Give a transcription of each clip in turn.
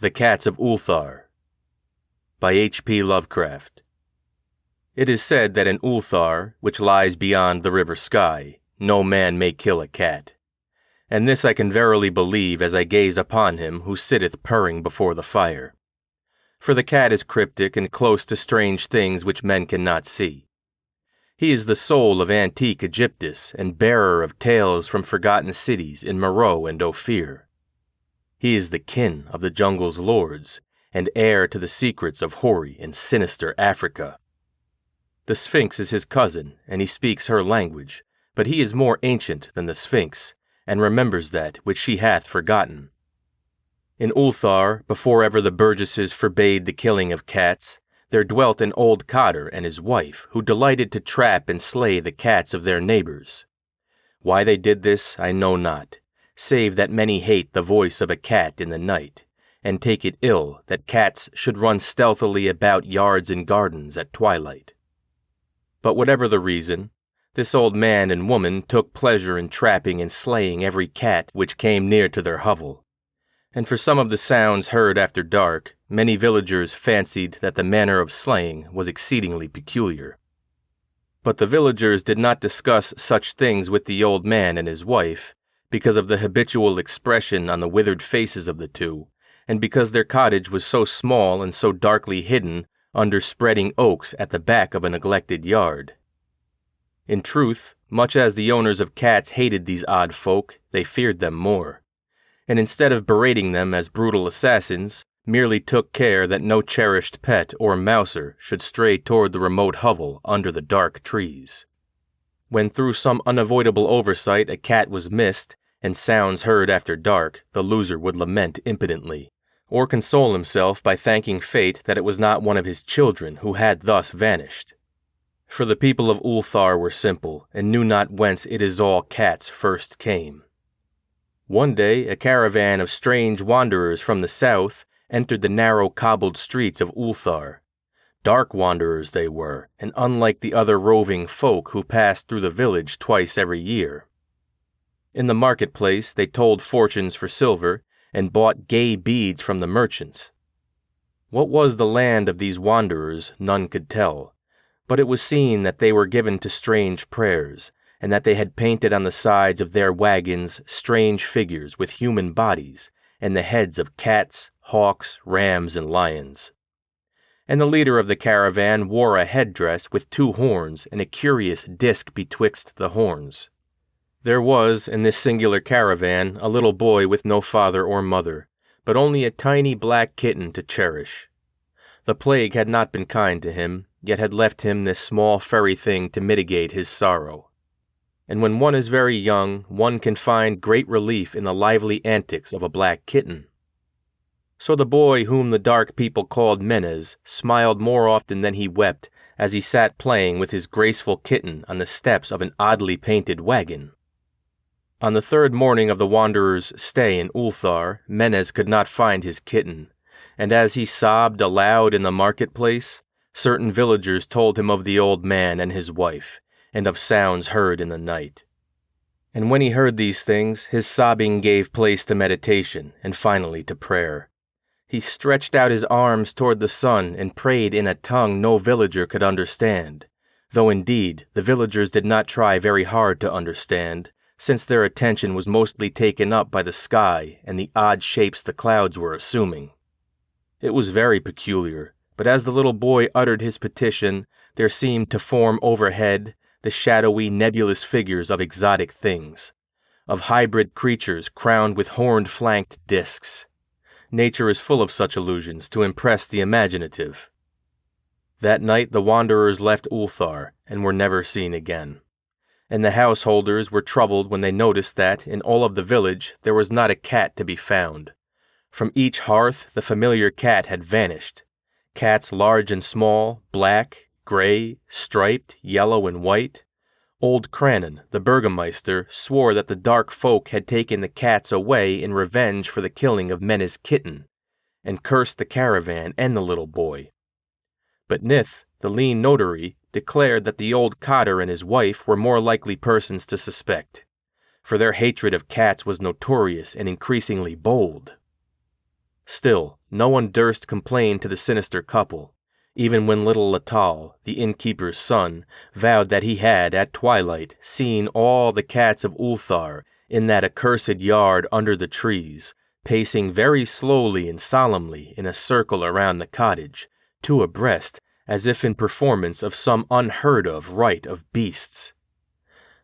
The Cats of Ulthar by H.P. Lovecraft. It is said that in Ulthar, which lies beyond the river Sky, no man may kill a cat. And this I can verily believe as I gaze upon him who sitteth purring before the fire. For the cat is cryptic and close to strange things which men cannot see. He is the soul of antique Egyptus and bearer of tales from forgotten cities in Meroe and Ophir. He is the kin of the jungle's lords, and heir to the secrets of hoary and sinister Africa. The Sphinx is his cousin, and he speaks her language, but he is more ancient than the Sphinx, and remembers that which she hath forgotten. In Ulthar, before ever the burgesses forbade the killing of cats, there dwelt an old cotter and his wife, who delighted to trap and slay the cats of their neighbors. Why they did this, I know not, save that many hate the voice of a cat in the night, and take it ill that cats should run stealthily about yards and gardens at twilight. But whatever the reason, this old man and woman took pleasure in trapping and slaying every cat which came near to their hovel. And for some of the sounds heard after dark, many villagers fancied that the manner of slaying was exceedingly peculiar. But the villagers did not discuss such things with the old man and his wife, because of the habitual expression on the withered faces of the two, and because their cottage was so small and so darkly hidden under spreading oaks at the back of a neglected yard. In truth, much as the owners of cats hated these odd folk, they feared them more, and instead of berating them as brutal assassins, merely took care that no cherished pet or mouser should stray toward the remote hovel under the dark trees. When through some unavoidable oversight a cat was missed, and sounds heard after dark, the loser would lament impotently, or console himself by thanking fate that it was not one of his children who had thus vanished. For the people of Ulthar were simple, and knew not whence it is all cats first came. One day a caravan of strange wanderers from the south entered the narrow cobbled streets of Ulthar. Dark wanderers they were, and unlike the other roving folk who passed through the village twice every year. In the marketplace they told fortunes for silver, and bought gay beads from the merchants. What was the land of these wanderers none could tell, but it was seen that they were given to strange prayers, and that they had painted on the sides of their wagons strange figures with human bodies, and the heads of cats, hawks, rams, and lions. And the leader of the caravan wore a headdress with 2 horns and a curious disc betwixt the horns. There was, in this singular caravan, a little boy with no father or mother, but only a tiny black kitten to cherish. The plague had not been kind to him, yet had left him this small furry thing to mitigate his sorrow. And when one is very young, one can find great relief in the lively antics of a black kitten. So the boy whom the dark people called Menes smiled more often than he wept as he sat playing with his graceful kitten on the steps of an oddly painted wagon. On the 3rd morning of the wanderer's stay in Ulthar, Menes could not find his kitten, and as he sobbed aloud in the marketplace, certain villagers told him of the old man and his wife, and of sounds heard in the night. And when he heard these things, his sobbing gave place to meditation, and finally to prayer. He stretched out his arms toward the sun and prayed in a tongue no villager could understand, though indeed the villagers did not try very hard to understand, since their attention was mostly taken up by the sky and the odd shapes the clouds were assuming. It was very peculiar, but as the little boy uttered his petition, there seemed to form overhead the shadowy, nebulous figures of exotic things, of hybrid creatures crowned with horned-flanked discs. Nature is full of such illusions to impress the imaginative. That night the wanderers left Ulthar and were never seen again. And the householders were troubled when they noticed that, in all of the village, there was not a cat to be found. From each hearth the familiar cat had vanished. Cats large and small, black, gray, striped, yellow, and white. Old Cranon, the burgomeister, swore that the dark folk had taken the cats away in revenge for the killing of Menes' kitten, and cursed the caravan and the little boy. But Nith, the lean notary, declared that the old cotter and his wife were more likely persons to suspect, for their hatred of cats was notorious and increasingly bold. Still, no one durst complain to the sinister couple, even when little Latal, the innkeeper's son, vowed that he had, at twilight, seen all the cats of Ulthar in that accursed yard under the trees, pacing very slowly and solemnly in a circle around the cottage, two abreast, as if in performance of some unheard-of rite of beasts.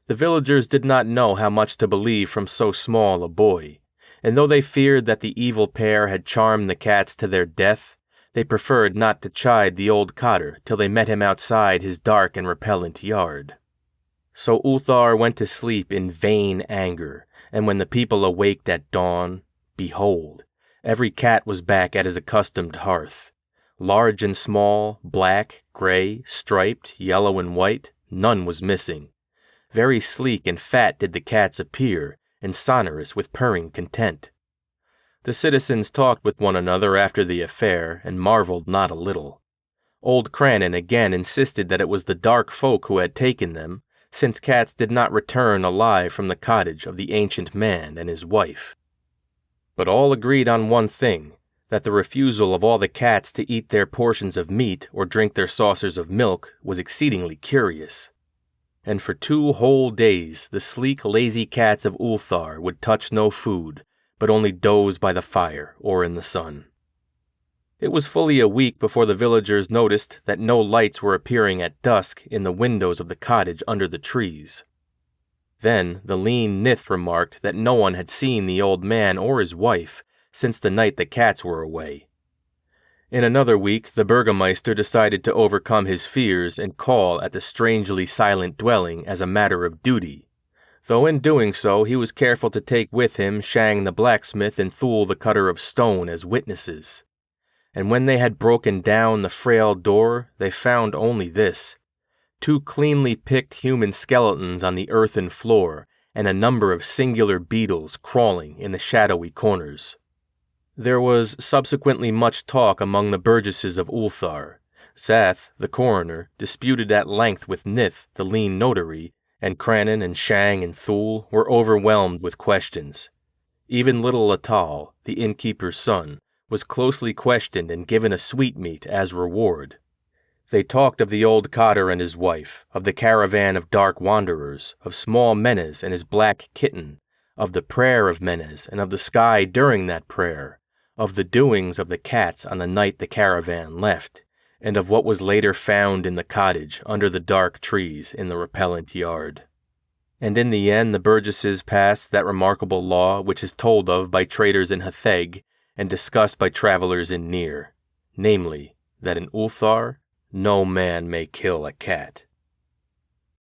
The villagers did not know how much to believe from so small a boy, and though they feared that the evil pair had charmed the cats to their death, they preferred not to chide the old cotter till they met him outside his dark and repellent yard. So Ulthar went to sleep in vain anger, and when the people awaked at dawn, behold, every cat was back at his accustomed hearth. Large and small, black, gray, striped, yellow and white, none was missing. Very sleek and fat did the cats appear, and sonorous with purring content. The citizens talked with one another after the affair, and marveled not a little. Old Cranon again insisted that it was the dark folk who had taken them, since cats did not return alive from the cottage of the ancient man and his wife. But all agreed on one thing, that the refusal of all the cats to eat their portions of meat or drink their saucers of milk was exceedingly curious. And for 2 whole days the sleek, lazy cats of Ulthar would touch no food, but only doze by the fire or in the sun. It was fully a week before the villagers noticed that no lights were appearing at dusk in the windows of the cottage under the trees. Then the lean Nith remarked that no one had seen the old man or his wife since the night the cats were away. In another week, the burgomaster decided to overcome his fears and call at the strangely silent dwelling as a matter of duty, though in doing so he was careful to take with him Shang the blacksmith and Thul the cutter of stone as witnesses. And when they had broken down the frail door, they found only this: 2 cleanly picked human skeletons on the earthen floor, and a number of singular beetles crawling in the shadowy corners. There was subsequently much talk among the burgesses of Ulthar. Zath, the coroner, disputed at length with Nith, the lean notary, and Cranon and Shang and Thul were overwhelmed with questions. Even little Latal, the innkeeper's son, was closely questioned and given a sweetmeat as reward. They talked of the old cotter and his wife, of the caravan of dark wanderers, of small Menes and his black kitten, of the prayer of Menes and of the sky during that prayer, of the doings of the cats on the night the caravan left, and of what was later found in the cottage under the dark trees in the repellent yard. And in the end the burgesses passed that remarkable law which is told of by traders in Hatheg and discussed by travelers in Nir, namely, that in Ulthar no man may kill a cat.